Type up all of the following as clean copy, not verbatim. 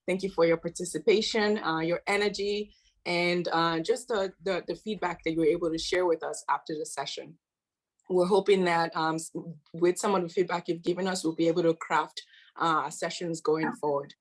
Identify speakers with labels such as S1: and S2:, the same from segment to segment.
S1: Thank you for your participation, your energy, and just the feedback that you were able to share with us after the session. We're hoping that with some of the feedback you've given us, we'll be able to craft sessions going forward.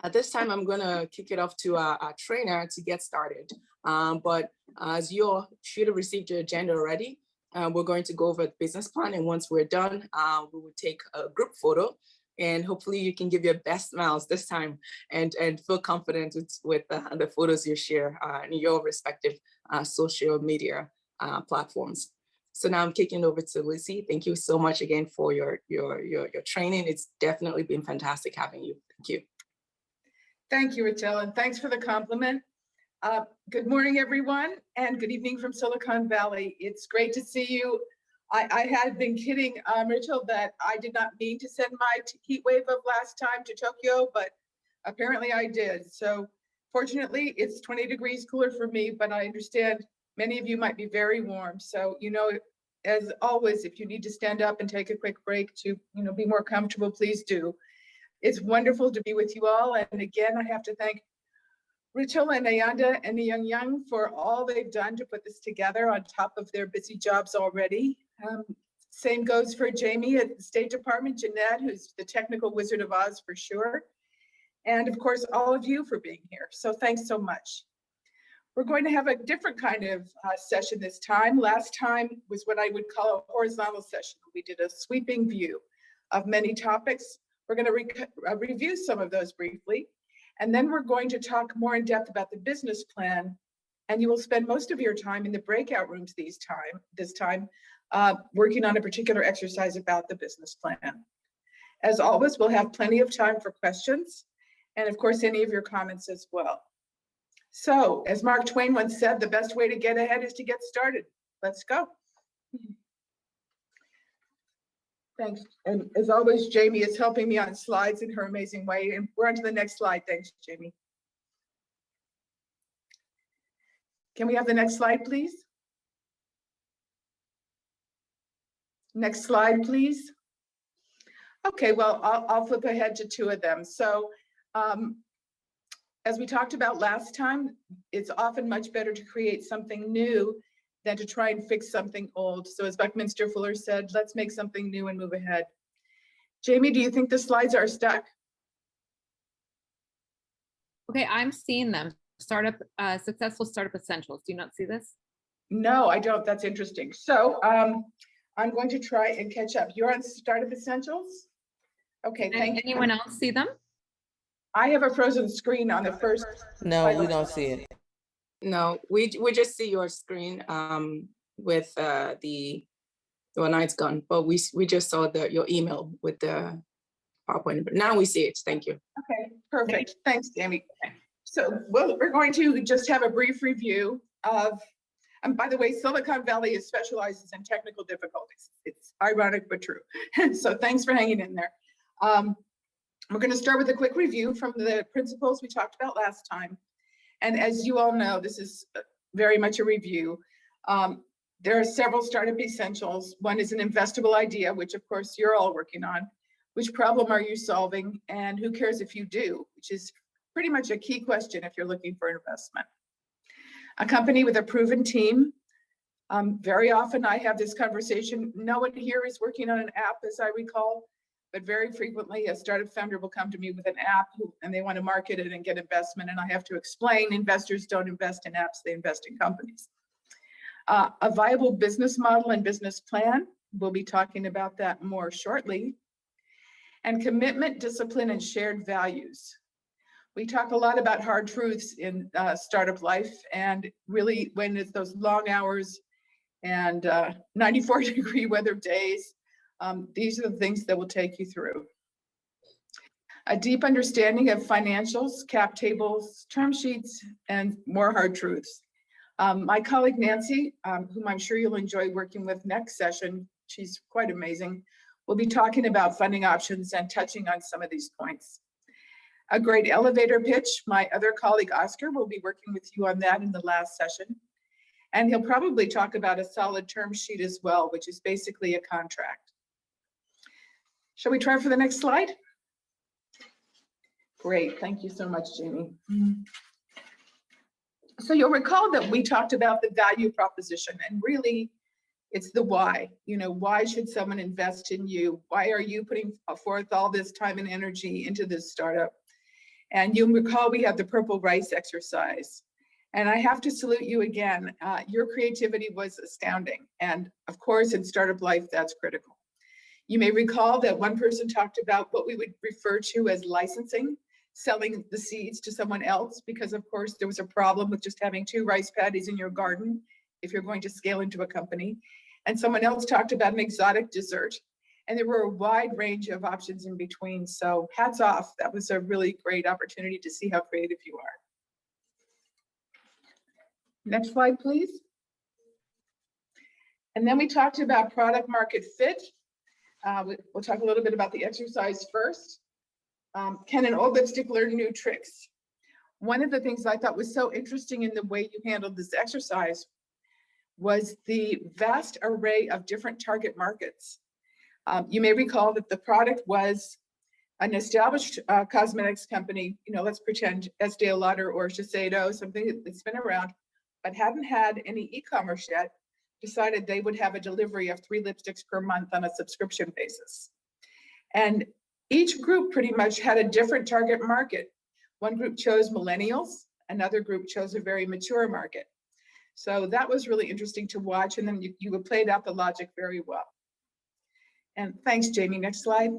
S1: At this time, I'm going to kick it off to our trainer to get started. But as you all should have received your agenda already, we're going to go over the business plan. And once we're done, we will take a group photo. And hopefully you can give your best smiles this time and feel confident with the photos you share in your respective social media platforms. So now I'm kicking over to Lucie. Thank you so much again for your training. It's definitely been fantastic having you. Thank you.
S2: Thank you, Rachel, and thanks for the compliment. Good morning, everyone, and good evening from Silicon Valley. It's great to see you. I had been kidding, Rachel, that I did not mean to send my heat wave of last time to Tokyo, but apparently I did. So fortunately, it's 20 degrees cooler for me, but I understand many of you might be very warm. So, you know, as always, if you need to stand up and take a quick break to, you know, be more comfortable, please do. It's wonderful to be with you all. And again, I have to thank Rachel and Ayanda and the Young for all they've done to put this together on top of their busy jobs already. Same goes for Jamie at the State Department, Jeanette, who's the technical Wizard of Oz for sure. And of course, all of you for being here. So thanks so much. We're going to have a different kind of session this time. Last time was what I would call a horizontal session. We did a sweeping view of many topics. We're going to review some of those briefly, and then we're going to talk more in depth about the business plan, and you will spend most of your time in the breakout rooms this time, working on a particular exercise about the business plan. As always, we'll have plenty of time for questions, and of course, any of your comments as well. So, as Mark Twain once said, the best way to get ahead is to get started. Let's go. Thanks. And as always, Jamie is helping me on slides in her amazing way. And we're on to the next slide. Thanks, Jamie. Can we have the next slide, please? Next slide, please. Okay, well, I'll flip ahead to two of them. So as we talked about last time, it's often much better to create something new than to try and fix something old. So as Buckminster Fuller said, let's make something new and move ahead. Jamie, do you think the slides are stuck?
S3: Okay, I'm seeing them. Successful startup essentials. Do you not see this?
S2: No, I don't. That's interesting. So I'm going to try and catch up. You're on startup essentials? Okay, thank you.
S3: Anyone else see them?
S2: I have a frozen screen on the first.
S4: No, we don't see it.
S1: No, we just see your screen with the now it's gone, but we just saw your email with the PowerPoint. But now we see it. Thank you.
S2: Okay, perfect. Thanks, Jamie. So we're going to just have a brief review of, and by the way, Silicon Valley specializes in technical difficulties. It's ironic but true. So thanks for hanging in there. We're going to start with a quick review from the principles we talked about last time. And as you all know, this is very much a review. There are several startup essentials. One is an investable idea, which of course you're all working on. Which problem are you solving? And who cares if you do? Which is pretty much a key question if you're looking for investment. A company with a proven team. Very often I have this conversation. No one here is working on an app, as I recall. But very frequently, a startup founder will come to me with an app and they want to market it and get investment. And I have to explain, investors don't invest in apps, they invest in companies. A viable business model and business plan. We'll be talking about that more shortly. And commitment, discipline, and shared values. We talk a lot about hard truths in startup life. And really, when it's those long hours and 94-degree weather days, these are the things that will take you through. A deep understanding of financials, cap tables, term sheets, and more hard truths. My colleague Nancy, whom I'm sure you'll enjoy working with next session, she's quite amazing, will be talking about funding options and touching on some of these points. A great elevator pitch, my other colleague Oscar will be working with you on that in the last session. And he'll probably talk about a solid term sheet as well, which is basically a contract. Shall we try for the next slide? Great, thank you so much, Jamie. So you'll recall that we talked about the value proposition, and really it's the why. You know, why should someone invest in you? Why are you putting forth all this time and energy into this startup? And you'll recall we have the purple rice exercise. And I have to salute you again. Your creativity was astounding. And of course, in startup life, that's critical. You may recall that one person talked about what we would refer to as licensing, selling the seeds to someone else, because of course there was a problem with just having 2 rice paddies in your garden if you're going to scale into a company. And someone else talked about an exotic dessert. And there were a wide range of options in between. So hats off. That was a really great opportunity to see how creative you are. Next slide, please. And then we talked about product market fit. We'll talk a little bit about the exercise first. Can an old lipstick learn new tricks? One of the things I thought was so interesting in the way you handled this exercise was the vast array of different target markets. You may recall that the product was an established cosmetics company, you know, let's pretend Estee Lauder or Shiseido, something that's been around, but hadn't had any e-commerce yet, decided they would have a delivery of 3 lipsticks per month on a subscription basis. And each group pretty much had a different target market. One group chose millennials, another group chose a very mature market. So that was really interesting to watch, and then you played out the logic very well. And thanks, Jamie. Next slide.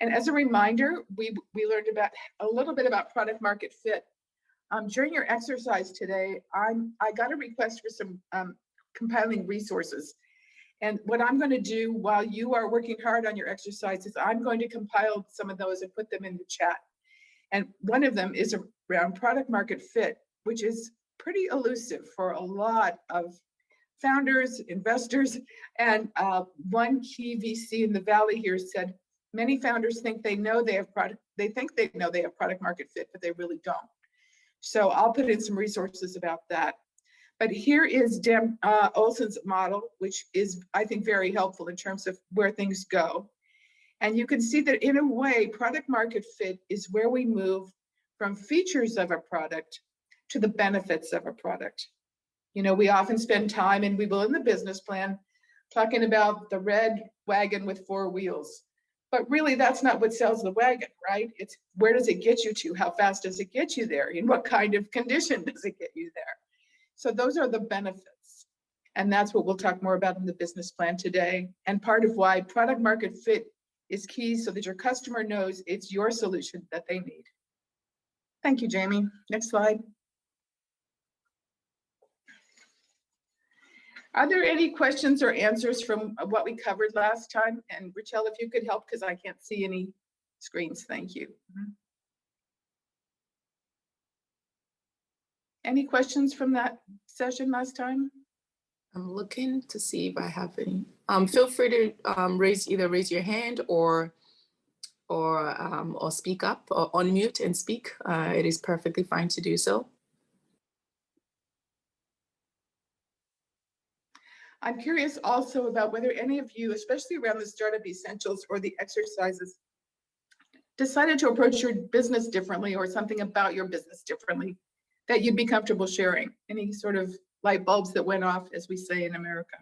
S2: And as a reminder, we learned about a little bit about product market fit. During your exercise today, I got a request for some compiling resources. And what I'm going to do while you are working hard on your exercises, I'm going to compile some of those and put them in the chat. And one of them is around product market fit, which is pretty elusive for a lot of founders, investors, and one key VC in the Valley here said, many founders think they know they have product market fit, but they really don't. So I'll put in some resources about that. But here is Dan Olson's model, which is, I think, very helpful in terms of where things go. And you can see that in a way, product market fit is where we move from features of a product to the benefits of a product. You know, we often spend time, and we will in the business plan, talking about the red wagon with 4 wheels. But really, that's not what sells the wagon, right? It's where does it get you to? How fast does it get you there? In what kind of condition does it get you there? So those are the benefits. And that's what we'll talk more about in the business plan today. And part of why product market fit is key, so that your customer knows it's your solution that they need. Thank you, Jamie. Next slide. Are there any questions or answers from what we covered last time? And Richelle, if you could help, because I can't see any screens. Thank you. Any questions from that session last time?
S1: I'm looking to see if I have any. Feel free to either raise your hand or speak up or unmute and speak. It is perfectly fine to do so.
S2: I'm curious also about whether any of you, especially around the Startup Essentials or the exercises, decided to approach your business differently or something about your business differently that you'd be comfortable sharing. Any sort of light bulbs that went off, as we say in America.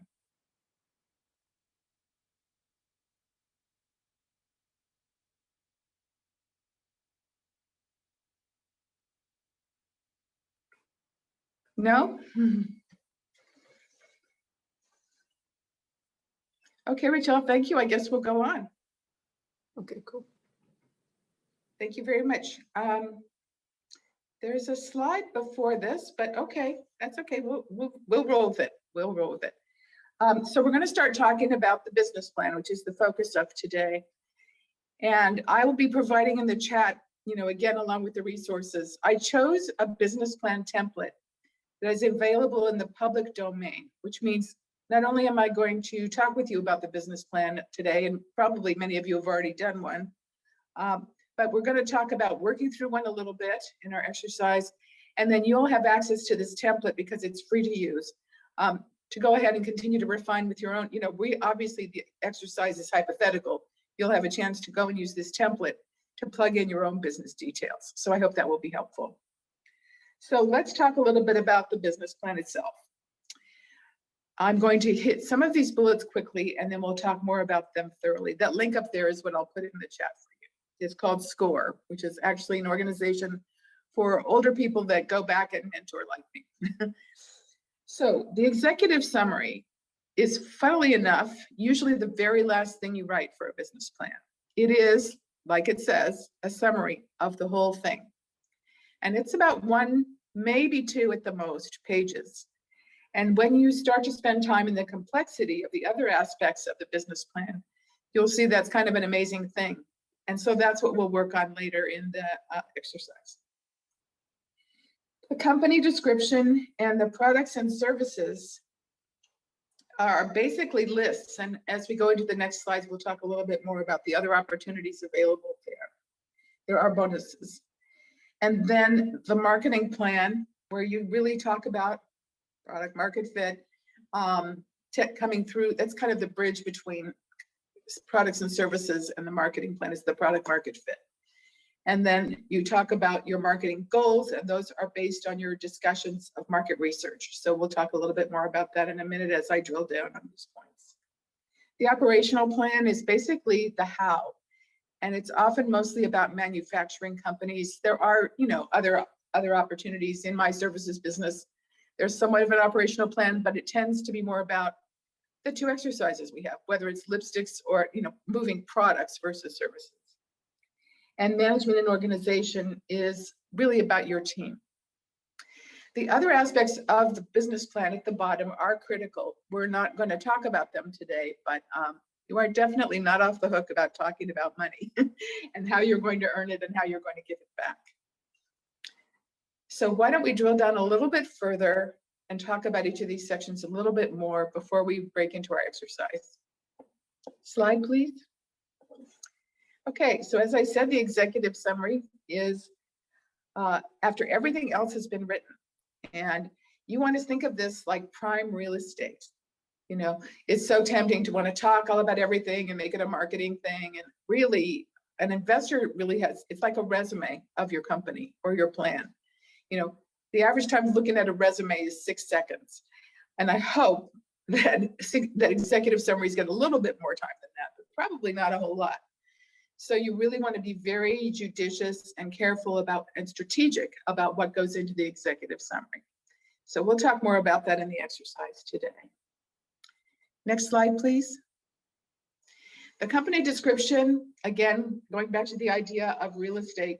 S2: No? Okay, Rachel, thank you. I guess we'll go on.
S1: Okay, cool.
S2: Thank you very much. There's a slide before this, but okay, that's okay. We'll roll with it. We'll roll with it. So we're going to start talking about the business plan, which is the focus of today. And I will be providing in the chat, you know, again, along with the resources. I chose a business plan template that is available in the public domain, which means not only am I going to talk with you about the business plan today, and probably many of you have already done one, but we're going to talk about working through one a little bit in our exercise, and then you'll have access to this template because it's free to use, to go ahead and continue to refine with your own. You know, we obviously, the exercise is hypothetical. You'll have a chance to go and use this template to plug in your own business details. So I hope that will be helpful. So let's talk a little bit about the business plan itself. I'm going to hit some of these bullets quickly, and then we'll talk more about them thoroughly. That link up there is what I'll put in the chat for you. It's called SCORE, which is actually an organization for older people that go back and mentor like me. So the executive summary is, funnily enough, usually the very last thing you write for a business plan. It is, like it says, a summary of the whole thing. And it's about 1, maybe 2 at the most pages. And when you start to spend time in the complexity of the other aspects of the business plan, you'll see that's kind of an amazing thing. And so that's what we'll work on later in the exercise. The company description and the products and services are basically lists. And as we go into the next slides, we'll talk a little bit more about the other opportunities available there. There are bonuses. And then the marketing plan, where you really talk about product market fit, coming through. That's kind of the bridge between products and services and the marketing plan is the product market fit. And then you talk about your marketing goals, and those are based on your discussions of market research. So we'll talk a little bit more about that in a minute as I drill down on these points. The operational plan is basically the how, and it's often mostly about manufacturing companies. There are, other opportunities in my services business. There's somewhat of an operational plan, but it tends to be more about the 2 exercises we have, whether it's lipsticks or, moving products versus services. And management and organization is really about your team. The other aspects of the business plan at the bottom are critical. We're not going to talk about them today, but you are definitely not off the hook about talking about money and how you're going to earn it and how you're going to give it back. So why don't we drill down a little bit further and talk about each of these sections a little bit more before we break into our exercise. Slide, please. Okay, so as I said, the executive summary is after everything else has been written. And you want to think of this like prime real estate. It's so tempting to want to talk all about everything and make it a marketing thing. And really, an investor really it's like a resume of your company or your plan. The average time looking at a resume is 6 seconds. And I hope that executive summaries get a little bit more time than that, but probably not a whole lot. So you really want to be very judicious and careful about and strategic about what goes into the executive summary. So we'll talk more about that in the exercise today. Next slide, please. The company description, again, going back to the idea of real estate,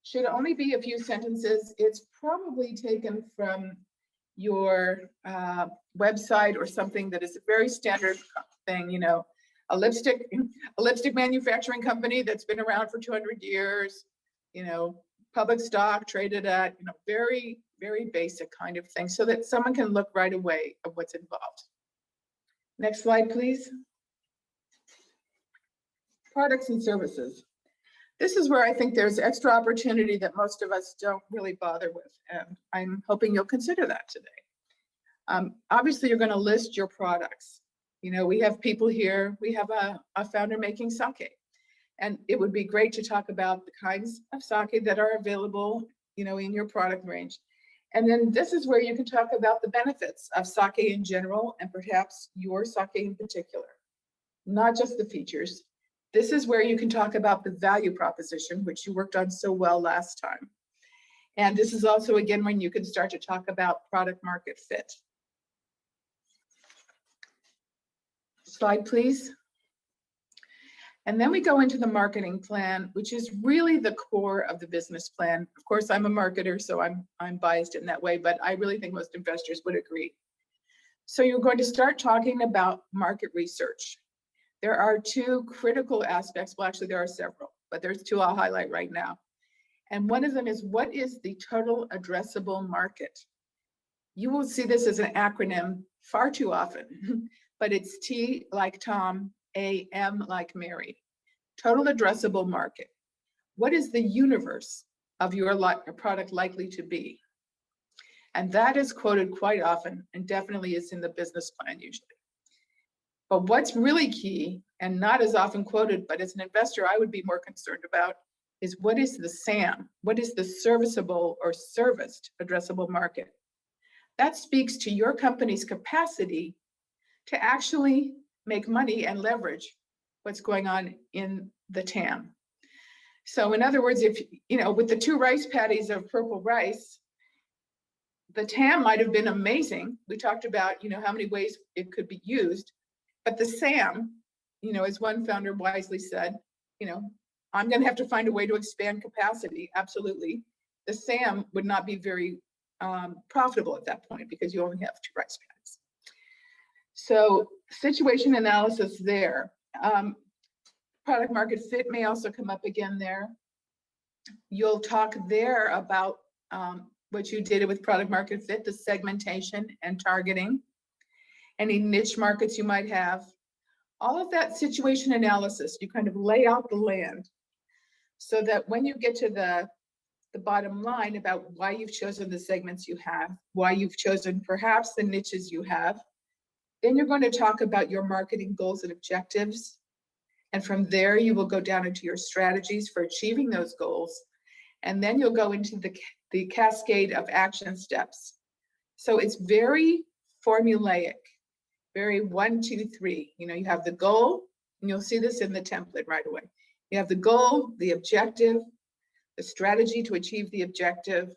S2: should only be a few sentences. It's probably taken from your website or something that is a very standard thing, a lipstick manufacturing company that's been around for 200 years, public stock traded at, very, very basic kind of thing so that someone can look right away of what's involved. Next slide, please. Products and services. This is where I think there's extra opportunity that most of us don't really bother with, and I'm hoping you'll consider that today. Obviously, you're going to list your products. We have people here, we have a founder making sake, and it would be great to talk about the kinds of sake that are available, in your product range. And then this is where you can talk about the benefits of sake in general, and perhaps your sake in particular, not just the features. This is where you can talk about the value proposition, which you worked on so well last time. And this is also, again, when you can start to talk about product market fit. Slide, please. And then we go into the marketing plan, which is really the core of the business plan. Of course, I'm a marketer, so I'm biased in that way, but I really think most investors would agree. So you're going to start talking about market research. There are 2 critical aspects. Well, actually, there are several, but there's 2 I'll highlight right now. And one of them is, what is the total addressable market? You will see this as an acronym far too often, but it's T like Tom, A, M like Mary. Total addressable market. What is the universe of your product likely to be? And that is quoted quite often and definitely is in the business plan usually. But what's really key and not as often quoted, but as an investor, I would be more concerned about, is what is the SAM? What is the serviceable or serviced addressable market? That speaks to your company's capacity to actually make money and leverage what's going on in the TAM. So in other words, if, with the 2 rice paddies of purple rice, the TAM might have been amazing. We talked about, how many ways it could be used, but the SAM, as one founder wisely said, I'm going to have to find a way to expand capacity. Absolutely. The SAM would not be very profitable at that point because you only have 2 rice paddies. So situation analysis there. Product market fit may also come up again there. You'll talk there about what you did with product market fit, the segmentation and targeting, any niche markets you might have. All of that situation analysis, you kind of lay out the land so that when you get to the bottom line about why you've chosen the segments you have, why you've chosen perhaps the niches you have, then you're going to talk about your marketing goals and objectives. And from there, you will go down into your strategies for achieving those goals. And then you'll go into the cascade of action steps. So it's very formulaic, very 1, 2, 3. You have the goal, and you'll see this in the template right away. You have the goal, the objective, the strategy to achieve the objective,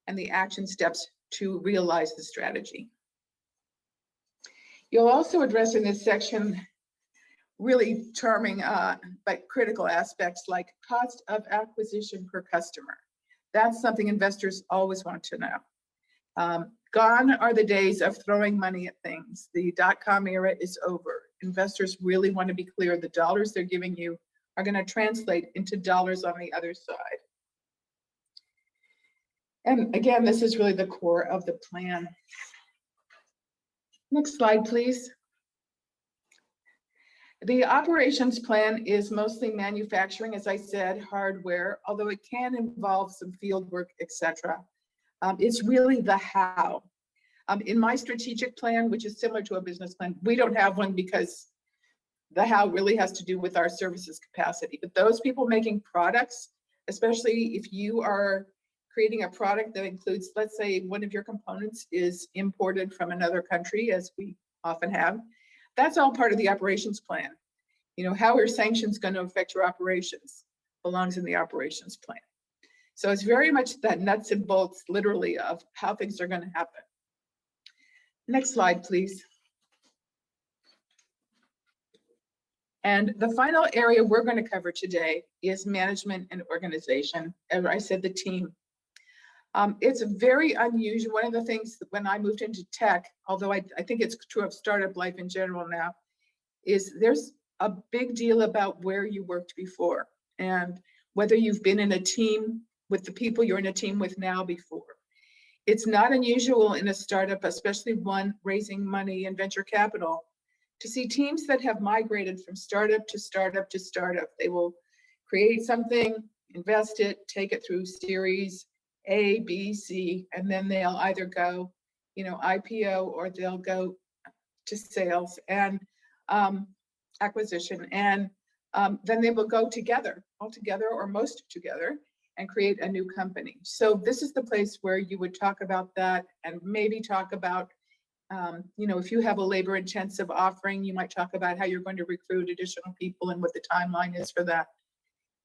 S2: and the action steps to realize the strategy. You'll also address in this section really charming but critical aspects like cost of acquisition per customer. That's something investors always want to know. Gone are the days of throwing money at things. The .com era is over. Investors really want to be clear the dollars they're giving you are going to translate into dollars on the other side. And again, this is really the core of the plan. Next slide, please. The operations plan is mostly manufacturing, as I said, hardware, although it can involve some field work, etc. It's really the how. In my strategic plan, which is similar to a business plan, we don't have one because the how really has to do with our services capacity. But those people making products, especially if you are creating a product that includes, let's say, one of your components is imported from another country, as we often have, that's all part of the operations plan. How are sanctions going to affect your operations belongs in the operations plan. So it's very much that nuts and bolts, literally, of how things are going to happen. Next slide, please. And the final area we're going to cover today is management and organization. As I said, the team. It's very unusual. One of the things that when I moved into tech, although I think it's true of startup life in general now, is there's a big deal about where you worked before and whether you've been in a team with the people you're in a team with now before. It's not unusual in a startup, especially one raising money in venture capital, to see teams that have migrated from startup to startup to startup. They will create something, invest it, take it through series A, B, C, and then they'll either go, IPO, or they'll go to sales and acquisition, and then they will go together, all together or most together, and create a new company. So this is the place where you would talk about that and maybe talk about, if you have a labor-intensive offering, you might talk about how you're going to recruit additional people and what the timeline is for that,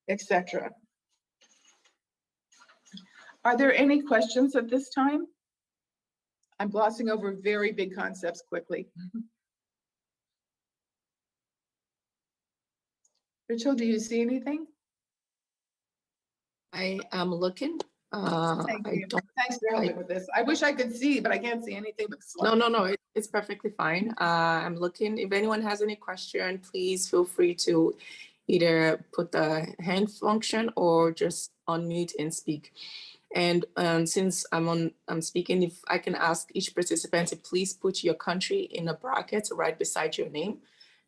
S2: etc. Are there any questions at this time? I'm glossing over very big concepts quickly. Rachel, do you see anything?
S1: I am looking.
S2: Thank you. Thanks for helping with this. I wish I could see, but I can't see anything but slides.
S1: No, it's perfectly fine. I'm looking. If anyone has any question, please feel free to either put the hand function or just unmute and speak. And since I'm speaking, if I can ask each participant to please put your country in a bracket right beside your name,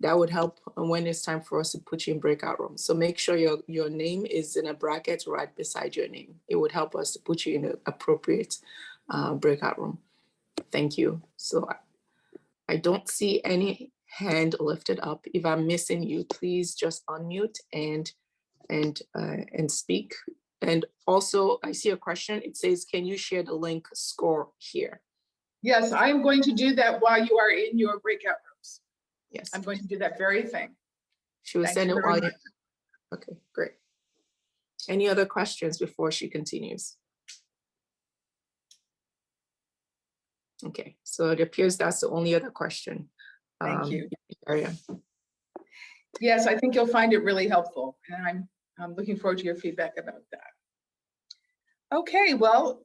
S1: that would help when it's time for us to put you in breakout rooms. So make sure your name is in a bracket right beside your name. It would help us to put you in an appropriate breakout room. Thank you. So I don't see any hand lifted up. If I'm missing you, please just unmute and and speak. And also, I see a question. It says, can you share the link score here?
S2: Yes, I am going to do that while you are in your breakout rooms.
S1: Yes.
S2: I'm going to do that very thing.
S1: She was
S2: Thank
S1: sending
S2: you
S1: it
S2: very
S1: while you.
S2: much.
S1: Okay, great. Any other questions before she continues? Okay, so it appears that's the only other question.
S2: Thank you.
S1: Area.
S2: Yes, I think you'll find it really helpful, and I'm looking forward to your feedback about that. Okay, well,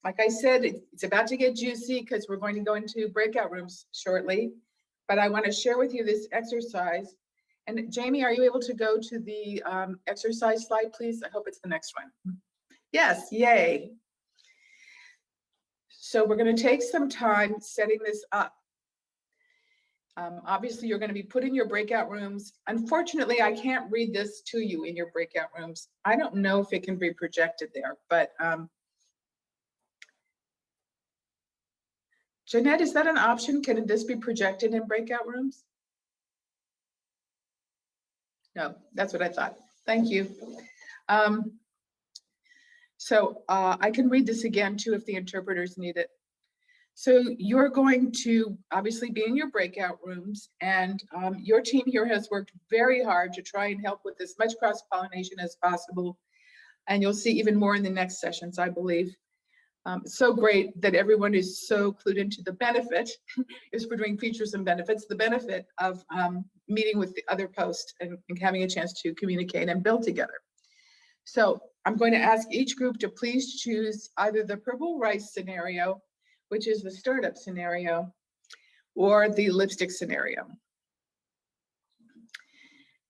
S2: like I said, it's about to get juicy because we're going to go into breakout rooms shortly, but I want to share with you this exercise. And Jamie, are you able to go to the exercise slide, please? I hope it's the next one. Yes, yay. So we're going to take some time setting this up. Obviously, you're going to be put in your breakout rooms. Unfortunately, I can't read this to you in your breakout rooms. I don't know if it can be projected there, but Jeanette, is that an option? Can this be projected in breakout rooms? No, that's what I thought. Thank you. So I can read this again too if the interpreters need it. So you're going to obviously be in your breakout rooms, and your team here has worked very hard to try and help with as much cross-pollination as possible. And you'll see even more in the next sessions, I believe. It's so great that everyone is so clued into the benefit, is we're doing features and benefits, the benefit of meeting with the other posts and having a chance to communicate and build together. So I'm going to ask each group to please choose either the purple rice scenario, which is the startup scenario, or the lipstick scenario.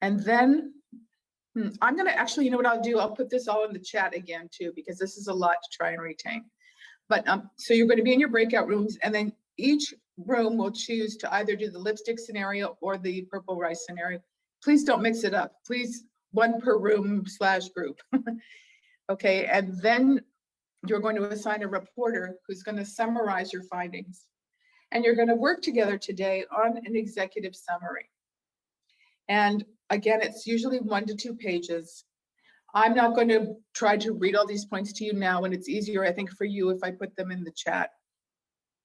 S2: And then I'm going to actually, you know what I'll do? I'll put this all in the chat again too, because this is a lot to try and retain. But so you're going to be in your breakout rooms, and then each room will choose to either do the lipstick scenario or the purple rice scenario. Please don't mix it up. Please, one per room / group. Okay, and then you're going to assign a reporter who's going to summarize your findings. And you're going to work together today on an executive summary. And again, it's usually 1 to 2 pages. I'm not going to try to read all these points to you now, and it's easier, I think, for you if I put them in the chat.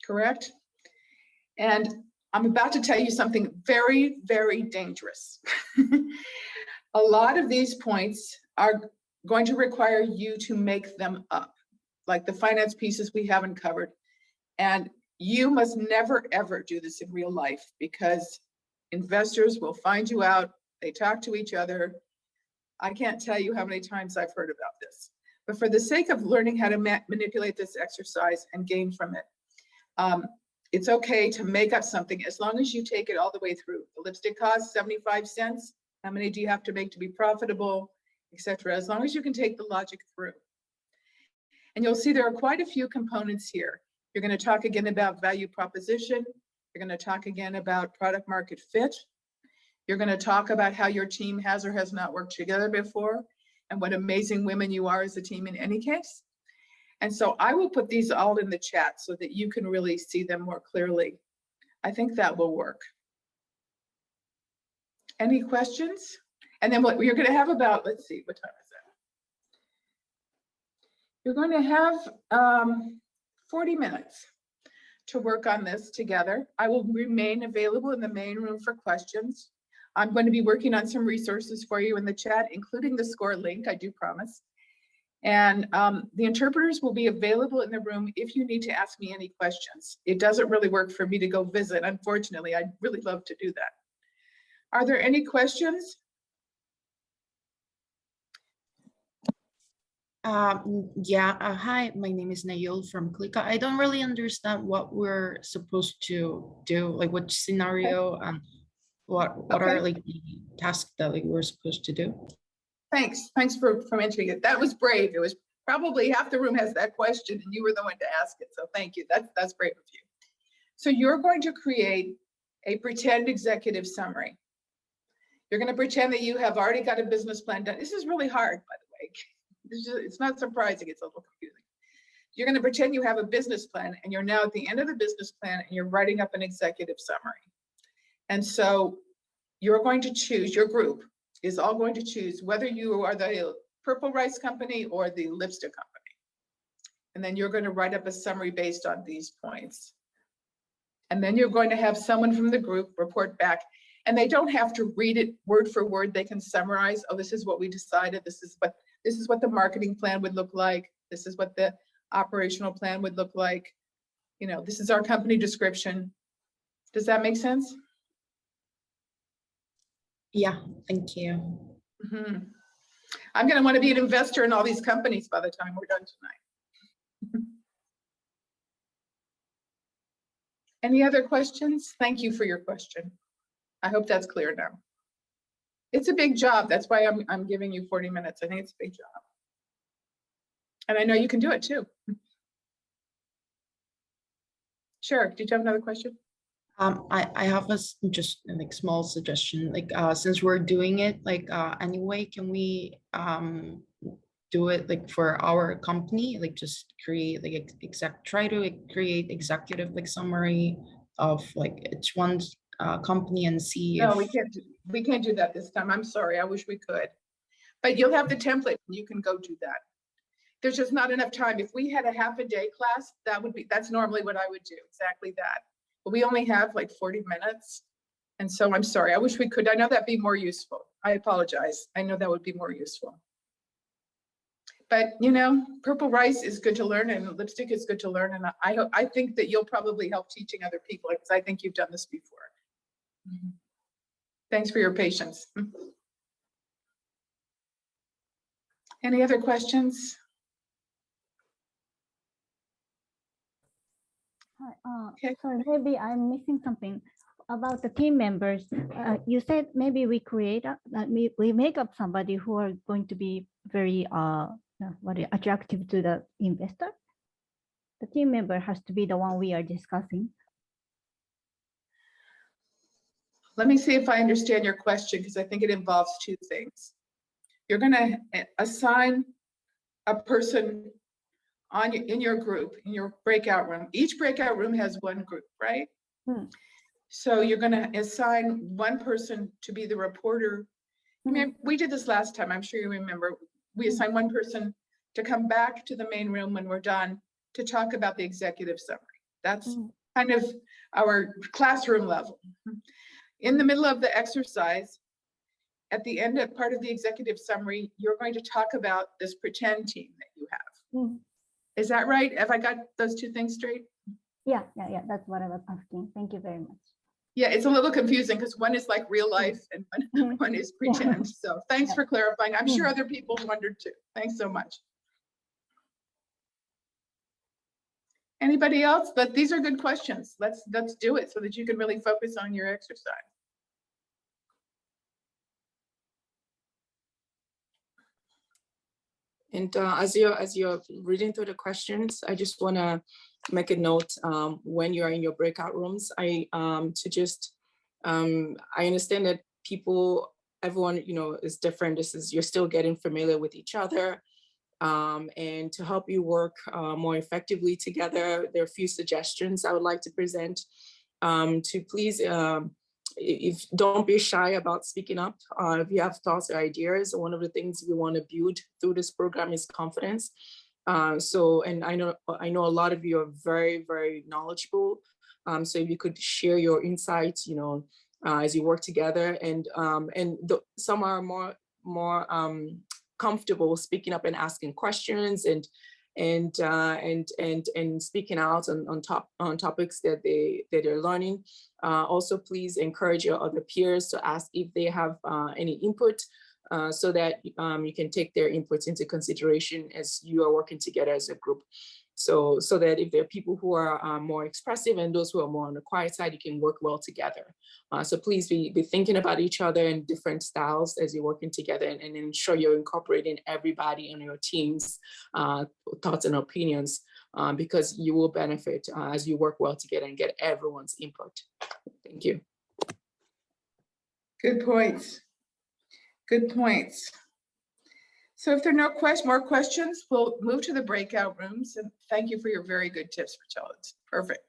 S2: Correct? And I'm about to tell you something very, very dangerous. A lot of these points are going to require you to make them up, like the finance pieces we haven't covered. And you must never, ever do this in real life, because investors will find you out. They talk to each other. I can't tell you how many times I've heard about this. But for the sake of learning how to manipulate this exercise and gain from it, it's okay to make up something as long as you take it all the way through. The lipstick costs 75 cents. How many do you have to make to be profitable, etc.? As long as you can take the logic through. And you'll see there are quite a few components here. You're going to talk again about value proposition. You're going to talk again about product market fit. You're going to talk about how your team has or has not worked together before, and what amazing women you are as a team in any case. And so I will put these all in the chat so that you can really see them more clearly. I think that will work. Any questions? And then what you're going to have about, let's see, what time is that? You're going to have 40 minutes to work on this together. I will remain available in the main room for questions. I'm going to be working on some resources for you in the chat, including the score link, I do promise. And the interpreters will be available in the room if you need to ask me any questions. It doesn't really work for me to go visit, unfortunately. I'd really love to do that. Are there any questions?
S5: Hi, my name is Nayul from Clica. I don't really understand what we're supposed to do, like what scenario and what are like the tasks that we're supposed to do.
S2: Thanks for mentioning it. That was brave. It was probably half the room has that question and you were the one to ask it. So thank you. That's brave of you. So you're going to create a pretend executive summary. You're going to pretend that you have already got a business plan done. This is really hard, by the way. It's not surprising. It's a little confusing. You're going to pretend you have a business plan, and you're now at the end of the business plan and you're writing up an executive summary. And so you're going to choose, your group is all going to choose whether you are the purple rice company or the lipstick company. And then you're going to write up a summary based on these points. And then you're going to have someone from the group report back. And they don't have to read it word for word. They can summarize, oh, this is what we decided. This is what the marketing plan would look like. This is what the operational plan would look like. You know, this is our company description. Does that make sense?
S5: Yeah, thank you.
S2: Mm-hmm. I'm going to want to be an investor in all these companies by the time we're done tonight. Any other questions? Thank you for your question. I hope that's clear now. It's a big job. That's why I'm giving you 40 minutes. I think it's a big job. And I know you can do it too. Sure. Did you have another question?
S5: I have just like small suggestion, like since we're doing it like anyway, can we do it like for our company, like just create like try to create executive like summary of like each one's company and see
S2: No,
S5: if
S2: we can't do that this time. I'm sorry. I wish we could. But you'll have the template and you can go do that. There's just not enough time. If we had a half a day class, that's normally what I would do, exactly that. But we only have like 40 minutes. And so I'm sorry, I wish we could. I know that'd be more useful. I apologize. I know that would be more useful. But you know, purple rice is good to learn and lipstick is good to learn. And I think that you'll probably help teaching other people because I think you've done this before. Thanks for your patience. Any other questions?
S6: Hi, sorry, maybe I'm missing something about the team members. You said maybe we we make up somebody who are going to be very attractive to the investor. The team member has to be the one we are discussing.
S2: Let me see if I understand your question because I think it involves two things. You're going to assign a person in your group, in your breakout room. Each breakout room has one group, right? So you're going to assign one person to be the reporter. I mean, we did this last time. I'm sure you remember. We assigned one person to come back to the main room when we're done to talk about the executive summary. That's kind of our classroom level. In the middle of the exercise, at the end of part of the executive summary, you're going to talk about this pretend team that you have. Is that right? Have I got those two things straight?
S6: Yeah. That's what I was asking. Thank you very much.
S2: Yeah, it's a little confusing because one is like real life and one is pretend. So thanks for clarifying. I'm sure other people wondered too. Thanks so much. Anybody else? But these are good questions. Let's do it so that you can really focus on your exercise.
S1: And as you're reading through the questions, I just want to make a note when you're in your breakout rooms. I understand that everyone is different. You're still getting familiar with each other, and to help you work more effectively together, there are a few suggestions I would like to present. To please. If don't be shy about speaking up. If you have thoughts or ideas, one of the things we want to build through this program is confidence. And I know a lot of you are very, very knowledgeable. So if you could share your insights, as you work together, and some are more comfortable speaking up and asking questions and speaking out on topics that they're learning. Also, please encourage your other peers to ask if they have any input, so that you can take their inputs into consideration as you are working together as a group. So that if there are people who are more expressive and those who are more on the quiet side, you can work well together. So please be thinking about each other in different styles as you're working together, and ensure you're incorporating everybody on your team's thoughts and opinions, because you will benefit as you work well together and get everyone's input. Thank you.
S2: Good points. Good points. So if there are no more questions, we'll move to the breakout rooms. And thank you for your very good tips, Rachel. It's perfect.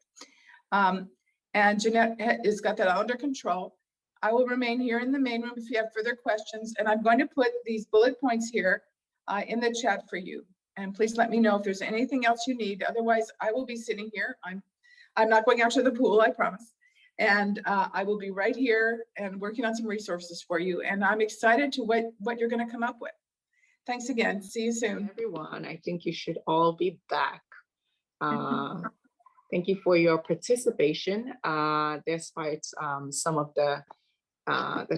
S2: And Jeanette has got that all under control. I will remain here in the main room if you have further questions, and I'm going to put these bullet points here in the chat for you. And please let me know if there's anything else you need. Otherwise, I will be sitting here. I'm not going out to the pool, I promise. And I will be right here and working on some resources for you. And I'm excited to what you're going to come up with. Thanks again. See you soon.
S1: Everyone, I think you should all be back. Thank you for your participation, despite some of the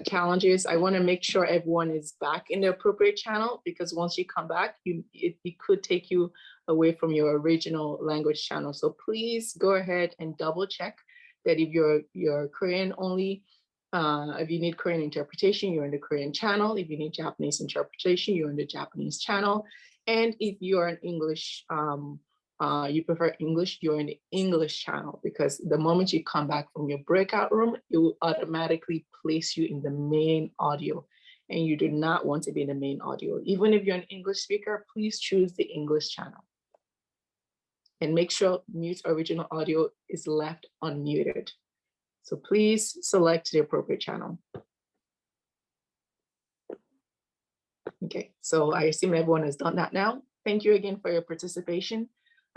S1: challenges. I want to make sure everyone is back in the appropriate channel, because once you come back, it could take you away from your original language channel. So please go ahead and double check that if you're Korean only, if you need Korean interpretation, you're in the Korean channel. If you need Japanese interpretation, you're in the Japanese channel. And if you're an English, you prefer English, you're in the English channel, because the moment you come back from your breakout room, it will automatically place you in the main audio, and you do not want to be in the main audio. Even if you're an English speaker, please choose the English channel. And make sure mute original audio is left unmuted. So please select the appropriate channel. Okay, so I assume everyone has done that now. Thank you again for your participation.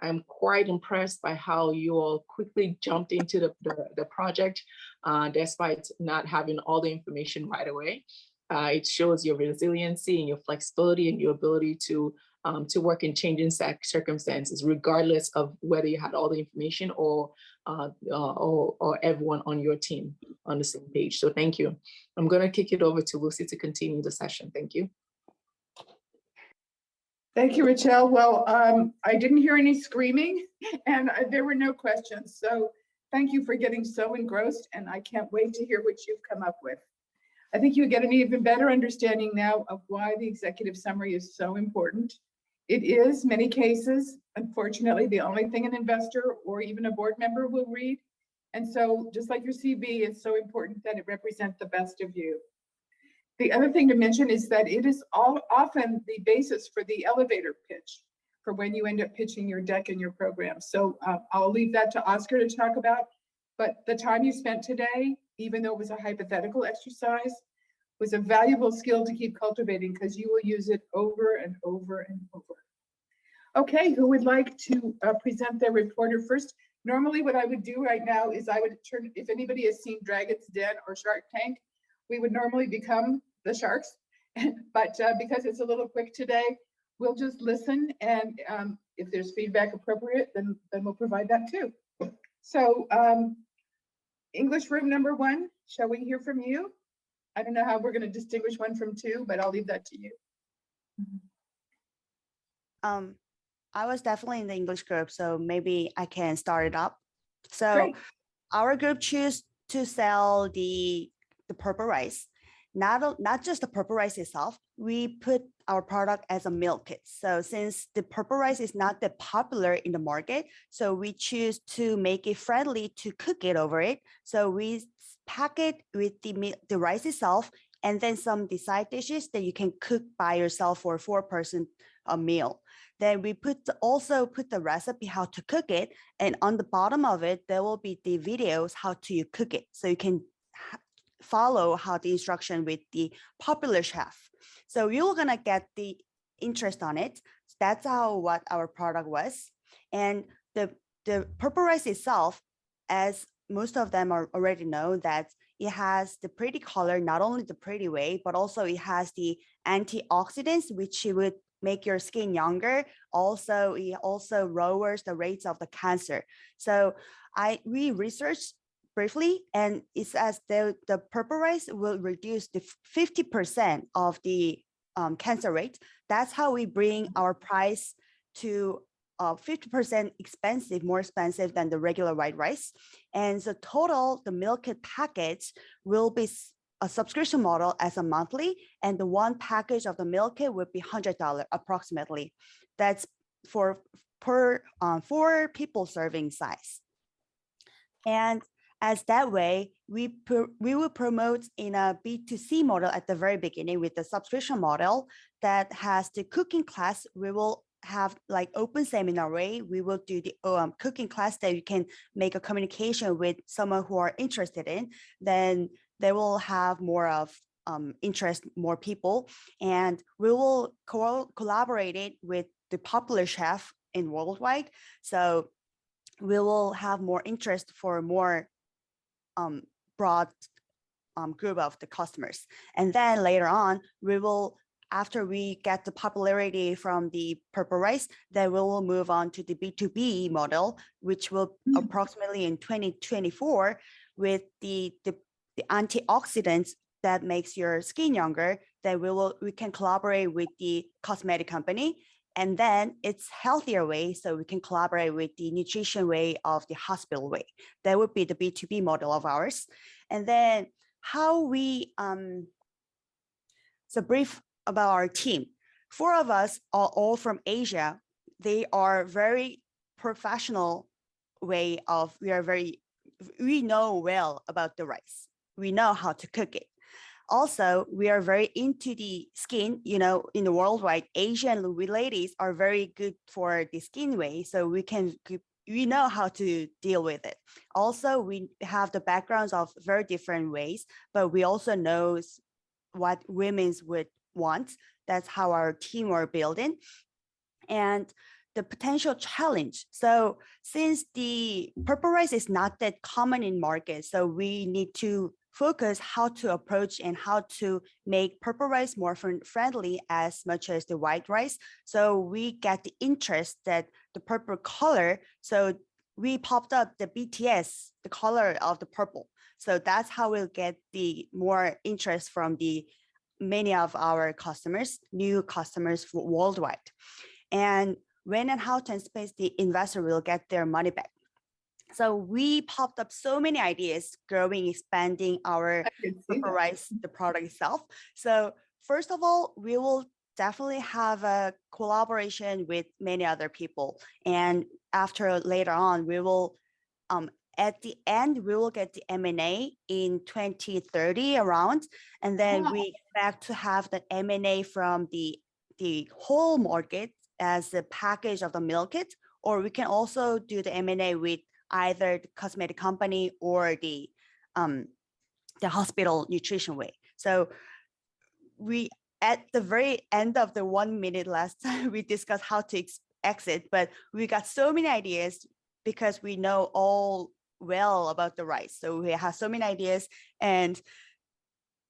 S1: I'm quite impressed by how you all quickly jumped into the project, despite not having all the information right away. It shows your resiliency and your flexibility and your ability to work in changing circumstances, regardless of whether you had all the information or everyone on your team on the same page. So thank you. I'm going to kick it over to Lucie to continue the session. Thank you.
S2: Thank you, Rachel. Well, I didn't hear any screaming and there were no questions. So thank you for getting so engrossed, and I can't wait to hear what you've come up with. I think you get an even better understanding now of why the executive summary is so important. It is, many cases, unfortunately, the only thing an investor or even a board member will read. And so just like your CV, it's so important that it represent the best of you. The other thing to mention is that it is often the basis for the elevator pitch for when you end up pitching your deck and your program. So I'll leave that to Oscar to talk about, but the time you spent today, even though it was a hypothetical exercise, was a valuable skill to keep cultivating, because you will use it over and over and over. Okay, who would like to present their reporter first? Normally what I would do right now is I would turn, if anybody has seen Dragon's Den or Shark Tank, we would normally become the sharks, but because it's a little quick today, we'll just listen, and if there's feedback appropriate, then we'll provide that too. So English room number 1, shall we hear from you? I don't know how we're going to distinguish 1 from 2, but I'll leave that to you.
S7: I was definitely in the English group, so maybe I can start it up. So
S2: Great.
S7: Our group choose to sell the purple rice. Not just the purple rice itself, we put our product as a meal kit. So since the purple rice is not that popular in the market, so we choose to make it friendly to cook it over it. So we pack it with the rice itself, and then some side dishes that you can cook by yourself for a 4-person meal. Then we also put the recipe how to cook it, and on the bottom of it there will be the videos how to cook it, so you can follow how the instruction with the popular chef. So you're gonna get the interest on it. That's what our product was. And the purple rice itself, as most of them already know, that it has the pretty color, not only the pretty way, but also it has the antioxidants, which would make your skin younger. Also, it also lowers the rates of the cancer. So we researched briefly, and it says the purple rice will reduce the 50% of the cancer rate. That's how we bring our price to 50% more expensive than the regular white rice. And so total, the meal kit package will be a subscription model as a monthly, and the one package of the meal kit would be $100 approximately. That's for per 4 people serving size. And as that way, we will promote in a B2C model at the very beginning with the subscription model that has the cooking class. We will have like open seminar way. We will do the cooking class that you can make a communication with someone who are interested in. Then they will have more of interest, more people, and we will collaborate it with the popular chef in worldwide. So we will have more interest for more broad group of the customers. And then later on, we will, after we get the popularity from the purple rice, then we will move on to the B2B model, which will approximately in 2024 with the antioxidants that makes your skin younger, then we can collaborate with the cosmetic company. And then it's healthier way, so we can collaborate with the nutrition way of the hospital way. That would be the B2B model of ours. And then how we, so brief about our team. 4 of us are all from Asia. They are very professional way of, we know well about the rice. We know how to cook it. Also, we are very into the skin, you know, in the worldwide, Asian ladies are very good for the skin way. So we know how to deal with it. Also, we have the backgrounds of very different ways, but we also know what women's would want. That's how our team are building. And the potential challenge. So since the purple rice is not that common in market, so we need to focus how to approach and how to make purple rice more friendly as much as the white rice. So we get the interest that the purple color. So we popped up the BTS, the color of the purple. So that's how we'll get the more interest from the many of our customers, new customers worldwide. And when and how to anticipate the investor will get their money back. So we popped up so many ideas, growing, expanding our purple rice, the product itself. So first of all, we will definitely have a collaboration with many other people. And after later on, we will, at the end, we will get the M&A in 2030 around. And then we expect to have the M&A from the whole market as a package of the meal kit, or we can also do the M&A with either the cosmetic company or the hospital nutrition way. So we, at the very end of the 1 minute last time, we discussed how to exit, but we got so many ideas because we know all well about the rice. So we have so many ideas, and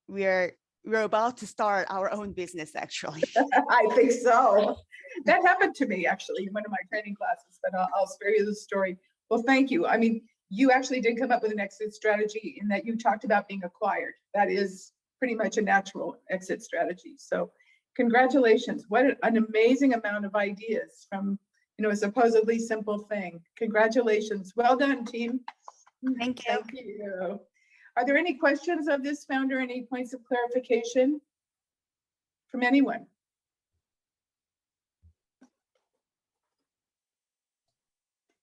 S7: we're about to start our own business, actually.
S2: I think so. That happened to me actually in one of my training classes, but I'll spare you the story. Well, thank you. I mean, you actually did come up with an exit strategy in that you talked about being acquired. That is pretty much a natural exit strategy. So congratulations. What an amazing amount of ideas from, you know, a supposedly simple thing. Congratulations. Well done, team.
S7: Thank you.
S2: Thank you. Are there any questions of this founder? Any points of clarification from anyone?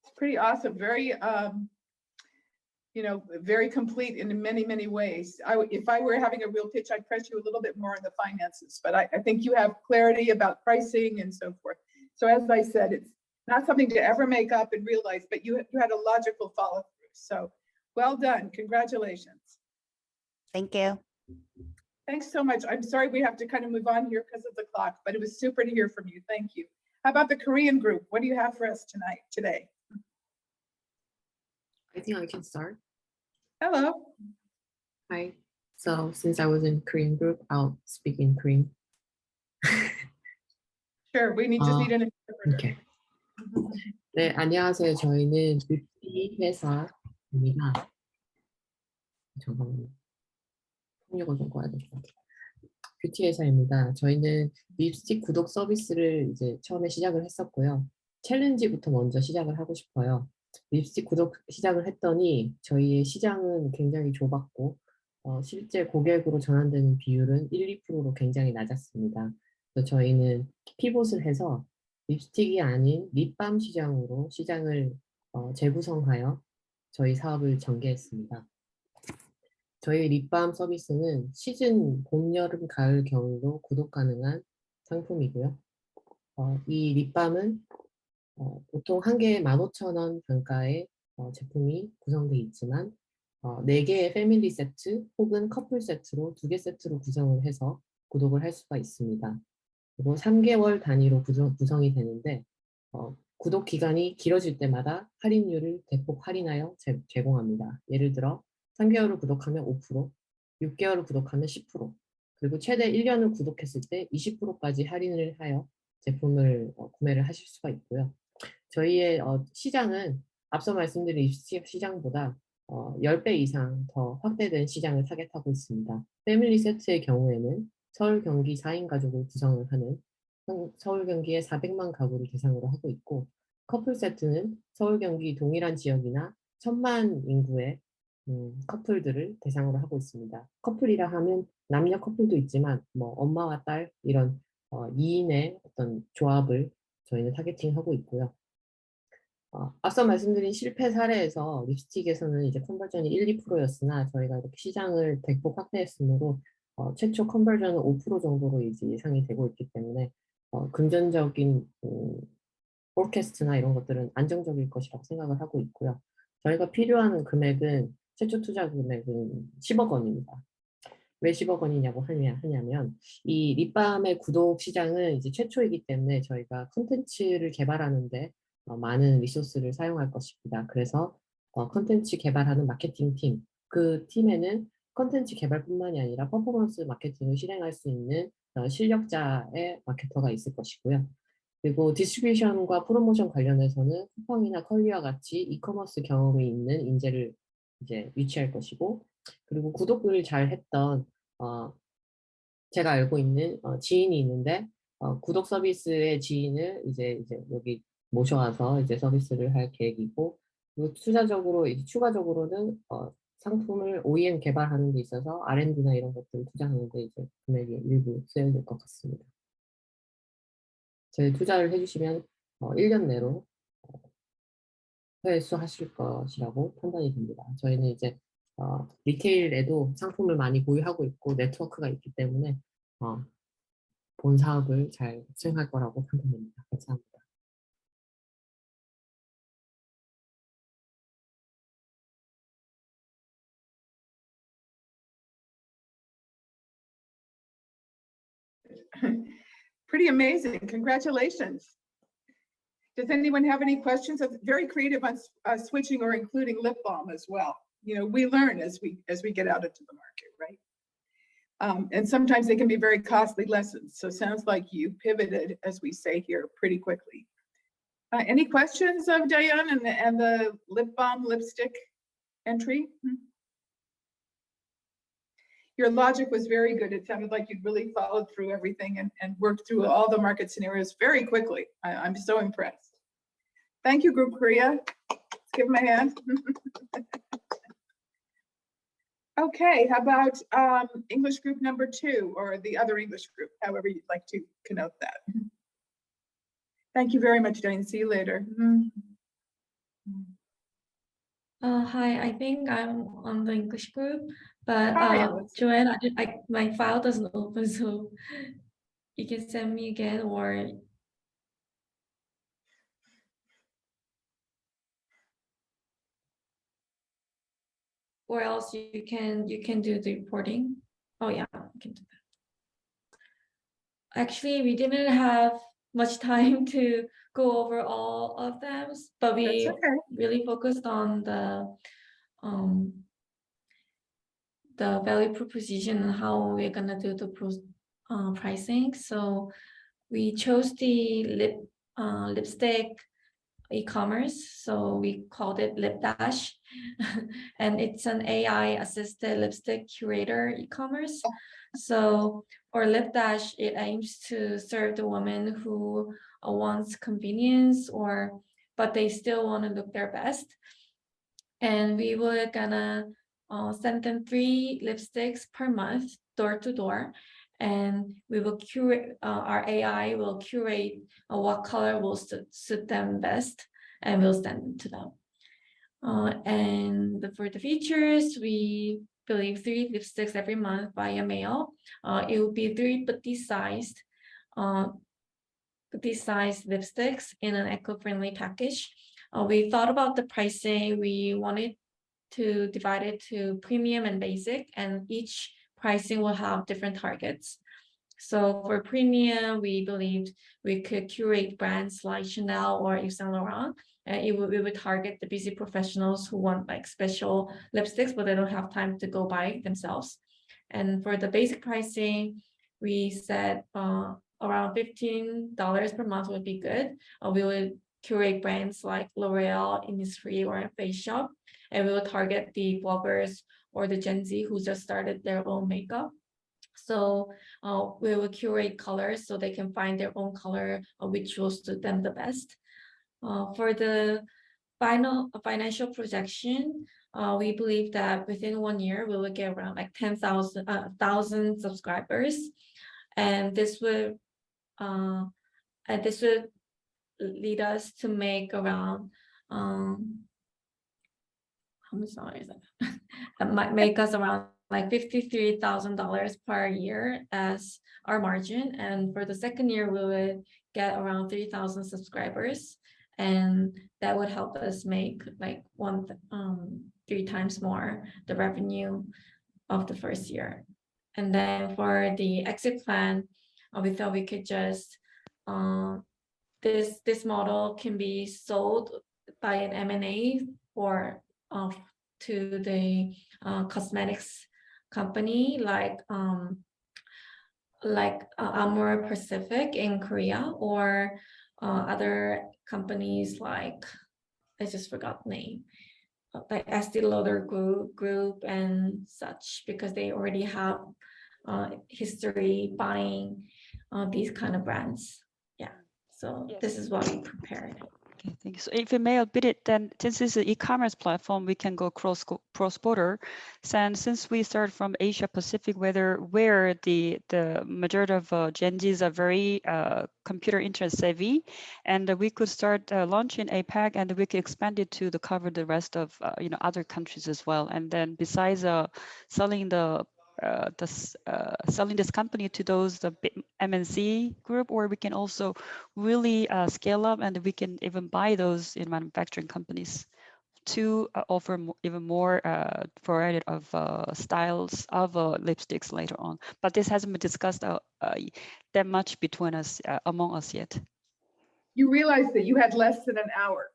S2: It's pretty awesome. Very, you know, very complete in many, many ways. If I were having a real pitch, I'd press you a little bit more on the finances, but I think you have clarity about pricing and so forth. So as I said, it's not something to ever make up and realize, but you had a logical follow through. So well done. Congratulations.
S7: Thank you.
S2: Thanks so much. I'm sorry we have to kind of move on here because of the clock, but it was super to hear from you. Thank you. How about the Korean group? What do you have for us today?
S8: I think I can start.
S2: Hello.
S8: Hi. So since I was in Korean group, I'll speak in Korean.
S2: Sure. We just need an interpreter.
S8: Okay. 네, 안녕하세요. 저희는 뷰티 회사입니다. 잠깐만요. 통역을 좀 꺼야 될 것 같아요. 뷰티 회사입니다. 저희는 립스틱 구독 서비스를 이제 처음에 시작을 했었고요. 챌린지부터 먼저 시작을 하고 싶어요. 립스틱 구독 시작을 했더니 저희의 시장은 굉장히 좁았고 실제 고객으로 전환되는 비율은 1, 2%로 굉장히 낮았습니다. 그래서 저희는 피봇을 해서 립스틱이 아닌 립밤 시장으로 시장을 재구성하여 저희 사업을 전개했습니다. 저희 립밤 서비스는 시즌 봄, 여름, 가을, 겨울로 구독 가능한 상품이고요. 이 립밤은 보통 한 개에 15,000원 단가의 제품이 구성되어 있지만 4개의 패밀리 세트 혹은 커플 세트로 2개 세트로 구성을 해서 구독을 할 수가 있습니다. 그리고 3개월 단위로 구성이 되는데 구독 기간이 길어질 때마다 할인율을 대폭 할인하여 제공합니다. 예를 들어 3개월을 구독하면 5%, 6개월을 구독하면 10%, 그리고 최대 1년을 구독했을 때 20%까지 할인을 하여 제품을 구매를 하실 수가 있고요. 저희의 시장은 앞서 말씀드린 립스틱 시장보다 10배 이상 더 확대된 시장을 타겟하고 있습니다. 패밀리 세트의 경우에는 서울, 경기 4인 가족을 구성을 하는 서울, 경기의 400만 가구를 대상으로 하고 있고, 커플 세트는 서울, 경기 동일한 지역이나 1000만 인구의 커플들을 대상으로 하고 있습니다. 커플이라 하면 남녀 커플도 있지만 뭐 엄마와 딸 이런 2인의 어떤 조합을 저희는 타겟팅하고 있고요. 앞서 말씀드린 실패 사례에서 립스틱에서는 이제 컨버전이 1, 2%였으나 저희가 이렇게 시장을 대폭 확대했으므로 최초 컨버전은 5% 정도로 이제 예상이 되고 있기 때문에 금전적인 포캐스트나 이런 것들은 안정적일 것이라고 생각을 하고 있고요. 저희가 필요한 금액은 최초 투자 금액은 10억 원입니다. 왜 10억 원이냐고 하냐면 이 립밤의 구독 시장은 이제 최초이기 때문에 저희가 콘텐츠를 개발하는데 많은 리소스를 사용할 것입니다. 그래서 콘텐츠 개발하는 마케팅 팀, 그 팀에는 콘텐츠 개발뿐만이 아니라 퍼포먼스 마케팅을 실행할 수 있는 실력자의 마케터가 있을 것이고요. 그리고 디스트리뷰션과 프로모션 관련해서는 쿠팡이나 컬리와 같이 이커머스 경험이 있는 인재를 이제 유치할 것이고, 그리고 구독을 잘 했던 제가 알고 있는 지인이 있는데 구독 서비스의 지인을 이제 여기 모셔와서 이제 서비스를 할 계획이고, 그리고 투자적으로 이제 추가적으로는 상품을 OEM 개발하는 데 있어서 R&D나 이런 것들을 투자하는 데 이제 금액이 일부 수행될 것 같습니다. 저희 투자를 해주시면 1년 내로 회수하실 것이라고 판단이 됩니다. 저희는 이제 리테일에도 상품을 많이 보유하고 있고 네트워크가 있기 때문에 본 사업을 잘 수행할 거라고 판단됩니다. 감사합니다.
S2: Pretty amazing. Congratulations. Does anyone have any questions? It's very creative on switching or including lip balm as well. You know, we learn as we get out into the market, right? And sometimes they can be very costly lessons. So it sounds like you pivoted, as we say here, pretty quickly. Any questions of Diane and the lip balm lipstick entry? Your logic was very good. It sounded like you really followed through everything and worked through all the market scenarios very quickly. I'm so impressed. Thank you, Group Korea. Let's give them a hand. Okay, how about English group number 2 or the other English group, however you'd like to connote that. Thank you very much, Diane. See you later.
S9: Hi, I think I'm on the English group, but
S2: Hi,
S9: Joanne, my file doesn't open, so you can send me again, or else you can do the reporting. Oh yeah, I can do that. Actually, we didn't have much time to go over all of them, but we really focused on the value proposition and how we're gonna do the pricing. So we chose the lipstick e-commerce, so we called it Lip Dash, and it's an AI assisted lipstick curator e-commerce. So for Lip Dash, it aims to serve the woman who wants convenience but they still want to look their best. And we were gonna send them 3 lipsticks per month, door to door, and we will curate, our AI will curate what color will suit them best, and we'll send them to them. And for the features, we believe 3 lipsticks every month via mail. It will be 3 petite-sized lipsticks in an eco-friendly package. We thought about the pricing. We wanted to divide it to premium and basic, and each pricing will have different targets. So for premium, we believed we could curate brands like Chanel or Yves Saint Laurent. We would target the busy professionals who want like special lipsticks, but they don't have time to go buy it themselves. And for the basic pricing, we said around $15 per month would be good. We would curate brands like L'Oreal, Innisfree, or Face Shop, and we will target the bloggers or the Gen Z who just started their own makeup. So we will curate colors so they can find their own color which will suit them the best. For the final financial projection, we believe that within 1 year we will get around like 10,000 subscribers, and this would lead us to make around how much dollars is that? It might make us around like $53,000 per year as our margin. And for the second year, we would get around 3,000 subscribers. And that would help us make like 3 times more the revenue of the first year. And then for the exit plan, we thought we could just, this model can be sold by an M&A or to the cosmetics company like Amore Pacific in Korea, or other companies like, I just forgot the name, like Estee Lauder group and such, because they already have history buying these kind of brands. Yeah, so this is what we prepared.
S10: Okay, thank you. So if we may update it, then since this is an e-commerce platform, we can go cross-border. And since we start from Asia Pacific, where the majority of Gen Zs are very computer internet savvy, and we could start launching APAC, and we could expand it to cover the rest of other countries as well. And then besides selling selling this company to those MNC group, or we can also really scale up, and we can even buy those in manufacturing companies to offer even more variety of styles of lipsticks later on. But this hasn't been discussed that much between us, among us yet.
S2: You realize that you had less than an hour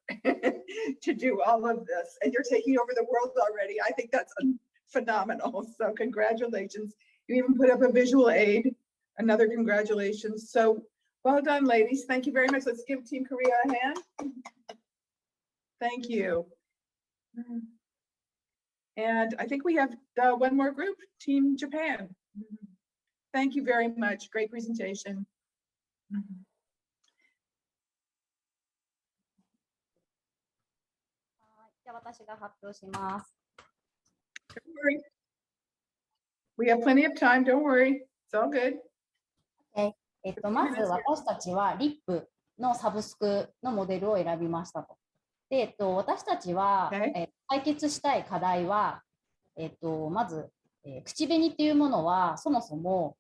S2: to do all of this, and you're taking over the world already. I think that's phenomenal. So congratulations. You even put up a visual aid. Another congratulations. So well done, ladies. Thank you very much. Let's give Team Korea a hand. Thank you. And I think we have one more group, Team Japan. Thank you very much. Great presentation. Don't worry. We have plenty of time. Don't worry. It's all good.
S11: まず私たちはリップのサブスクのモデルを選びましたと。で、私たちは、解決したい課題は、まず、口紅っていうものはそもそも、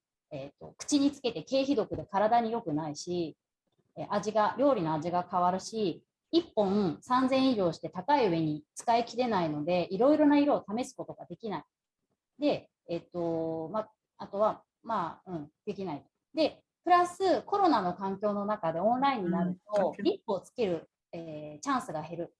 S11: 口につけて経皮毒で体に良くないし、料理の味が変わるし、1本3000円以上して高い上に使い切れないので、いろいろな色を試すことができない。で、あとは、できない。で、プラスコロナの環境の中でオンラインになると、リップをつける、チャンスが減る。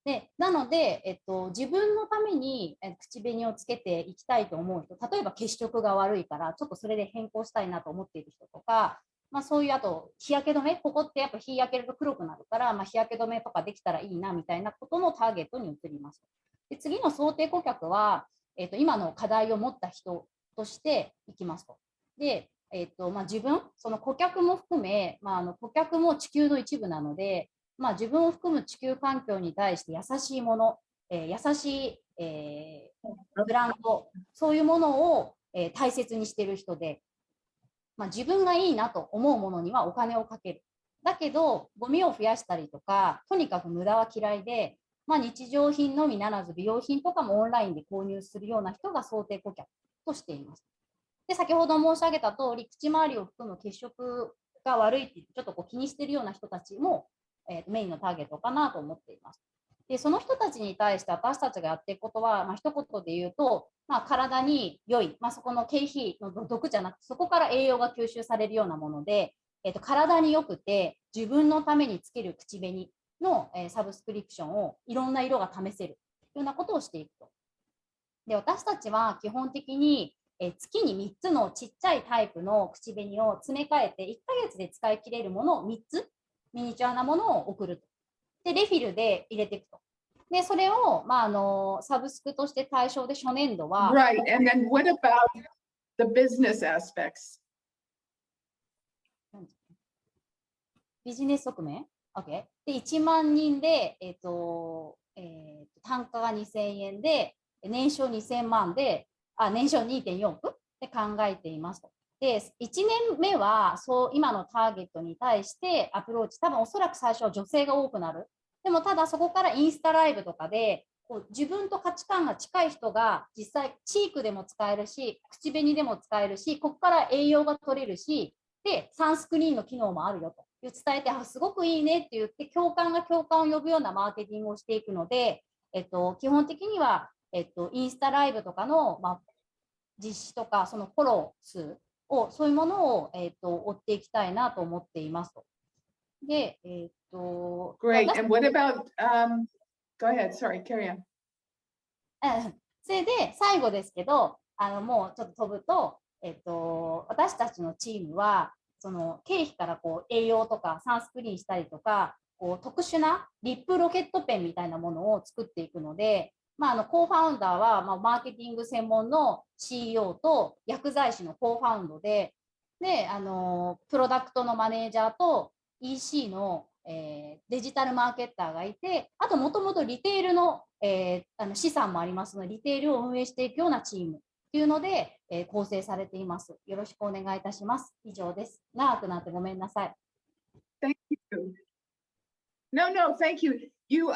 S11: で、なので、自分のために口紅をつけていきたいと思う人、例えば血色が悪いから、ちょっとそれで変更したいなと思っている人とか、そういうあと日焼け止め、ここってやっぱ日焼けると黒くなるから、日焼け止めとかできたらいいなみたいなことのターゲットに移ります。で、次の想定顧客は、今の課題を持った人としていきますと。で、自分、その顧客も含め、顧客も地球の一部なので、自分を含む地球環境に対して優しいもの、優しい、ブランド、そういうものを、大切にしている人で、自分がいいなと思うものにはお金をかける。だけど、ゴミを増やしたりとか、とにかく無駄は嫌いで、日常品のみならず美容品とかもオンラインで購入するような人が想定顧客としています。で、先ほど申し上げた通り、口周りを含む血色が悪いってちょっと気にしているような人たちも、メインのターゲットかなと思っています。で、その人たちに対して私たちがやっていくことは、一言で言うと、体に良い、そこの経費の毒じゃなくて、そこから栄養が吸収されるようなもので、体に良くて自分のためにつける口紅の、サブスクリプションをいろんな色が試せるというようなことをしていくと。で、私たちは基本的に月に3つのちっちゃいタイプの口紅を詰め替えて1ヶ月で使い切れるものを3つミニチュアなものを送ると。で、レフィルで入れていくと。で、それを、サブスクとして対象で初年度は。
S2: Right, and then what about the business aspects?
S11: ビジネス側面 ?OK。で、1万人で、単価が2000円で、年商2000万で、年商 2.4 億で考えていますと。で、1年目は、今のターゲットに対してアプローチ、多分おそらく最初は女性が多くなる。でも、ただそこからインスタライブとかで、自分と価値観が近い人が実際チークでも使えるし、口紅でも使えるし、ここから栄養が取れるし、で、サンスクリーンの機能もあるよと伝えて、すごくいいねって言って、共感が共感を呼ぶようなマーケティングをしていくので、基本的には、インスタライブとかの、実施とか、そのフォロー数を、そういうものを、追っていきたいなと思っていますと。で、
S2: Great. And what about, go ahead, sorry, carry on.
S11: それで、最後ですけど、もうちょっと飛ぶと、私たちのチームは、その経費から栄養とかサンスクリーンしたりとか、特殊なリップロケットペンみたいなものを作っていくので、コーファウンダーは、マーケティング専門の CEO と薬剤師のコーファウンドで、プロダクトのマネージャーと EC の、デジタルマーケッターがいて、あともともとリテールの、資産もありますので、リテールを運営していくようなチームというので、構成されています。よろしくお願いいたします。以上です。長くなってごめんなさい。
S2: Thank you. No, thank you. You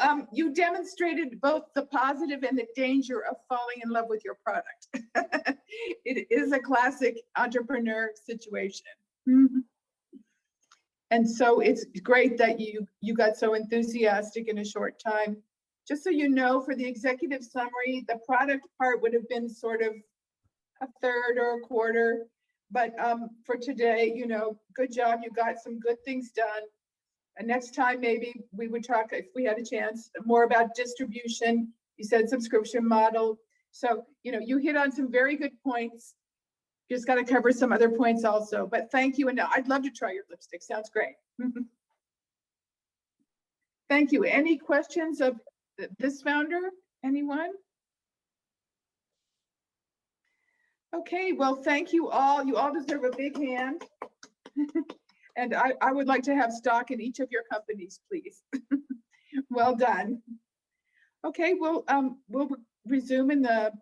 S2: demonstrated both the positive and the danger of falling in love with your product. It is a classic entrepreneur situation. And so it's great that you got so enthusiastic in a short time. Just so you know, for the executive summary, the product part would have been sort of a third or a quarter. But for today, good job. You got some good things done. And next time, maybe we would talk, if we had a chance, more about distribution. You said subscription model. So, you hit on some very good points. Just got to cover some other points also. But thank you. And I'd love to try your lipstick. Sounds great. Thank you. Any questions of this founder? Anyone? Okay, well, thank you all. You all deserve a big hand. And I would like to have stock in each of your companies, please. Well done. Okay, we'll resume in the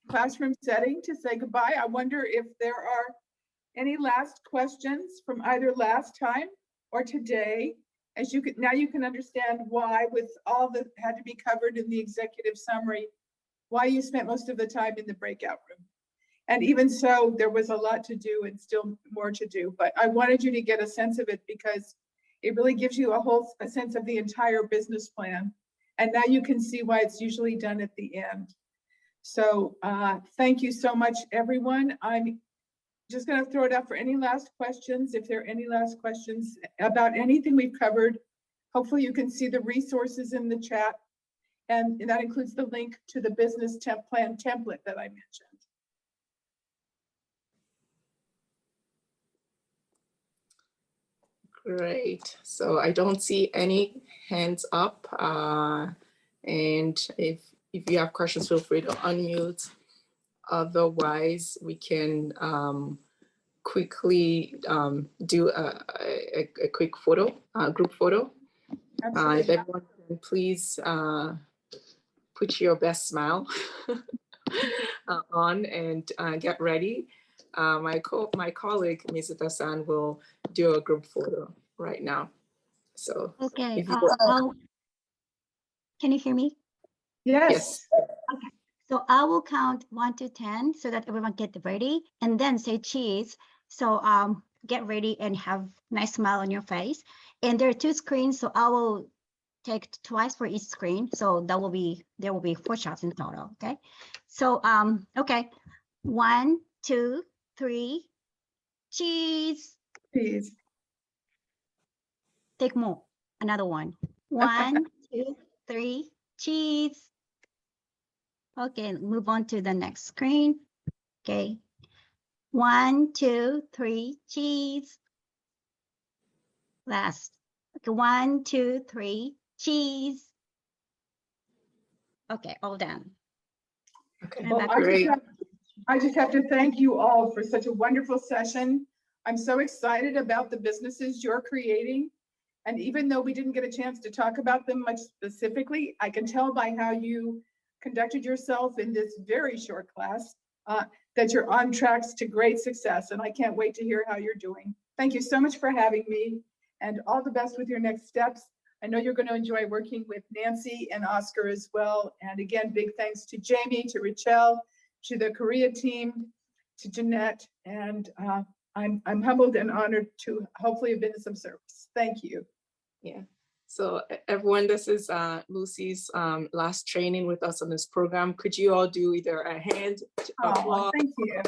S2: classroom setting to say goodbye. I wonder if there are any last questions from either last time or today. As now you can understand why, with all that had to be covered in the executive summary, why you spent most of the time in the breakout room. And even so, there was a lot to do and still more to do. But I wanted you to get a sense of it because it really gives you a sense of the entire business plan. And now you can see why it's usually done at the end. So thank you so much, everyone. I'm just going to throw it out for any last questions. If there are any last questions about anything we've covered, hopefully you can see the resources in the chat. And that includes the link to the business plan template that I mentioned.
S1: Great. So I don't see any hands up. And if you have questions, feel free to unmute. Otherwise, we can quickly do a quick photo, group photo. If everyone can please put your best smile on and get ready. My colleague, Mizuta-san, will do a group photo right now. So
S12: okay, can you hear me?
S2: Yes.
S12: Okay, so I will count 1 to 10 so that everyone get ready, and then say cheese. So get ready and have nice smile on your face. And there are 2 screens, so I will take twice for each screen. So there will be 4 shots in total. Okay. So okay. 1, 2, 3. Cheese.
S2: Cheese.
S12: Take more. Another one. 1, 2, 3. Cheese. Okay, move on to the next screen. Okay. 1, 2, 3. Cheese. Last. Okay, 1, 2, 3. Cheese. Okay, all done.
S1: Okay,
S2: Well,
S1: great.
S2: I just have to thank you all for such a wonderful session. I'm so excited about the businesses you're creating. And even though we didn't get a chance to talk about them much specifically, I can tell by how you conducted yourself in this very short class that you're on tracks to great success. And I can't wait to hear how you're doing. Thank you so much for having me, and all the best with your next steps. I know you're going to enjoy working with Nancy and Oscar as well. And again, big thanks to Jamie, to Richelle, to the Korea team, to Jeanette, and I'm humbled and honored to hopefully have been of some service. Thank you.
S1: Yeah. So everyone, this is Lucie's last training with us on this program. Could you all do either a hand applause?
S2: Thank you.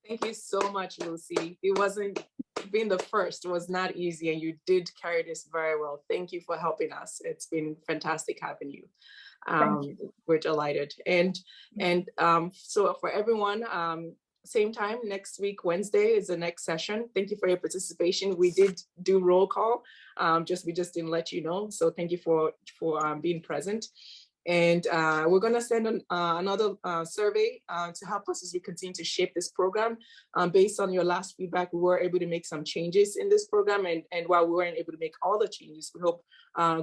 S1: Thank you so much, Lucie. It wasn't, being the first was not easy, and you did carry this very well. Thank you for helping us. It's been fantastic having you. We're delighted. And so for everyone, same time next week, Wednesday is the next session. Thank you for your participation. We did do roll call, we just didn't let you know. So thank you for being present. And we're going to send another survey to help us as we continue to shape this program. Based on your last feedback, we were able to make some changes in this program. And while we weren't able to make all the changes, we hope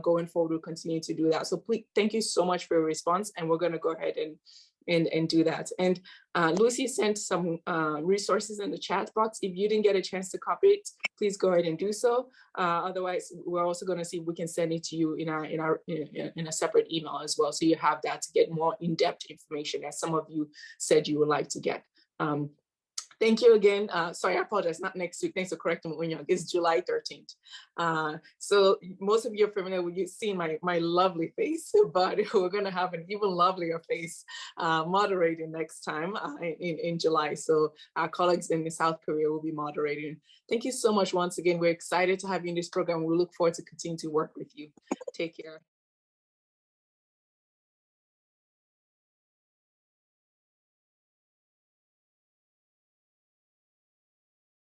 S1: going forward we'll continue to do that. So please, thank you so much for your response. And we're going to go ahead and do that. And Lucie sent some resources in the chat box. If you didn't get a chance to copy it, please go ahead and do so. Otherwise, we're also going to see if we can send it to you in a separate email as well, so you have that to get more in-depth information, as some of you said you would like to get. Thank you again. Sorry, I apologize, not next week. Thanks for correcting me. It's July 13th. So most of you are familiar with you seeing my lovely face, but we're going to have an even lovelier face moderating next time in July. So our colleagues in South Korea will be moderating. Thank you so much once again. We're excited to have you in this program. We look forward to continue to work with you. Take care.